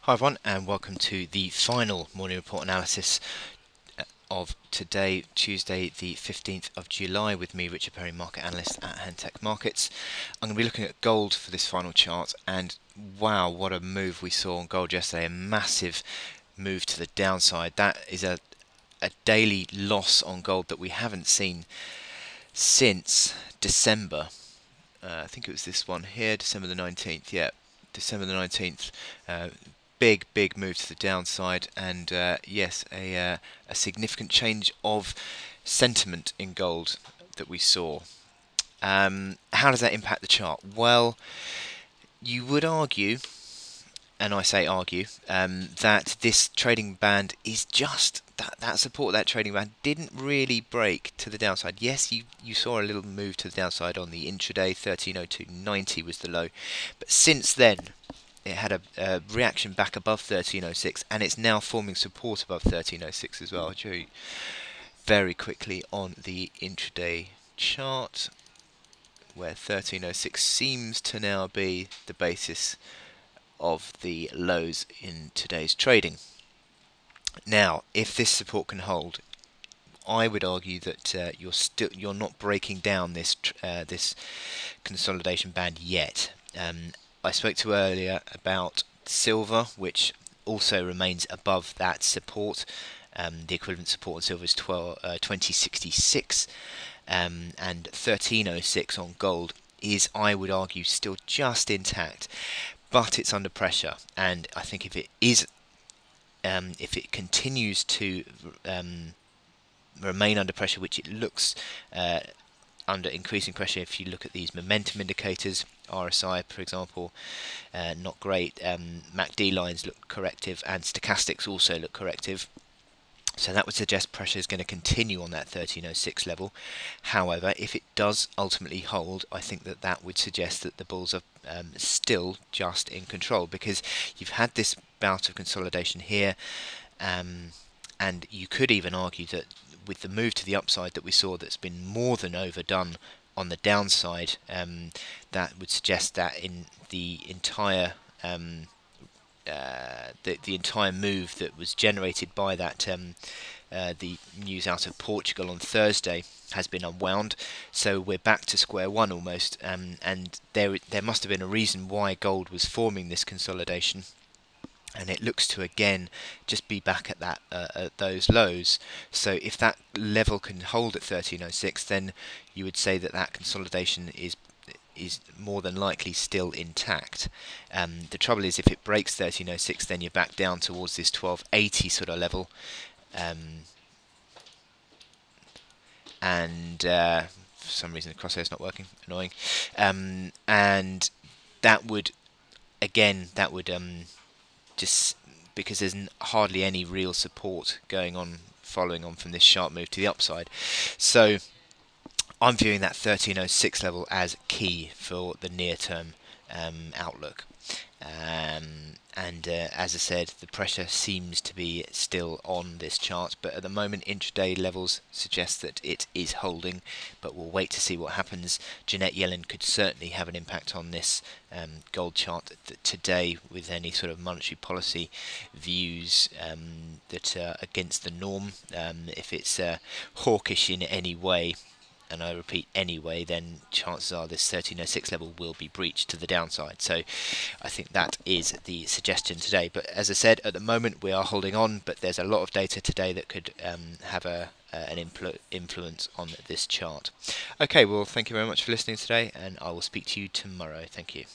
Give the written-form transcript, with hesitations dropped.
Hi everyone, and welcome to the final morning report analysis of today, Tuesday the 15th of July, with me, Richard Perry, market analyst at Handtech Markets. I'm going to be looking at gold for this final chart, and wow, what a move we saw on gold yesterday, a massive move to the downside. That is a daily loss on gold that we haven't seen since December. I think it was this one here, December the 19th, yeah, December the 19th. Big move to the downside, and yes, a significant change of sentiment in gold that we saw. How does that impact the chart? Well, you would argue, and I say argue, that this trading band is just that support. That trading band didn't really break to the downside. Yes, you saw a little move to the downside on the intraday. 1302.90 was the low, but since then it had a reaction back above 1306, and it's now forming support above 1306 as well. I'll show you very quickly on the intraday chart, where 1306 seems to now be the basis of the lows in today's trading. Now, if this support can hold, I would argue that you're not breaking down this consolidation band yet. I spoke to earlier about silver, which also remains above that support. The equivalent support on silver is 2066, and 1306 on gold is, I would argue, still just intact, but it's under pressure. And I think if it continues to remain under pressure, which it looks under increasing pressure if you look at these momentum indicators, RSI for example, not great. MACD lines look corrective, and stochastics also look corrective. So that would suggest pressure is going to continue on that 1306 level. However, if it does ultimately hold, I think that would suggest that the bulls are still just in control, because you've had this bout of consolidation here, and you could even argue that with the move to the upside that we saw, that's been more than overdone on the downside, that would suggest that in the entire the entire move that was generated by that the news out of Portugal on Thursday has been unwound. So we're back to square one almost, and there must have been a reason why gold was forming this consolidation, and it looks to again just be back at that at those lows. So if that level can hold at 1306, then you would say that consolidation is more than likely still intact. The trouble is, if it breaks 1306, then you're back down towards this 1280 sort of level, and for some reason the crosshair's not working, annoying. And that would just, because there's hardly any real support going on following on from this sharp move to the upside. So I'm viewing that 1306 level as key for the near-term outlook. And as I said, the pressure seems to be still on this chart, but at the moment intraday levels suggest that it is holding, but we'll wait to see what happens. Janet Yellen could certainly have an impact on this gold chart today, with any sort of monetary policy views that are against the norm. If it's hawkish in any way, and I repeat anyway, then chances are this 1306 level will be breached to the downside. So I think that is the suggestion today. But as I said, at the moment we are holding on, but there's a lot of data today that could have an influence on this chart. Okay, well, thank you very much for listening today, and I will speak to you tomorrow. Thank you.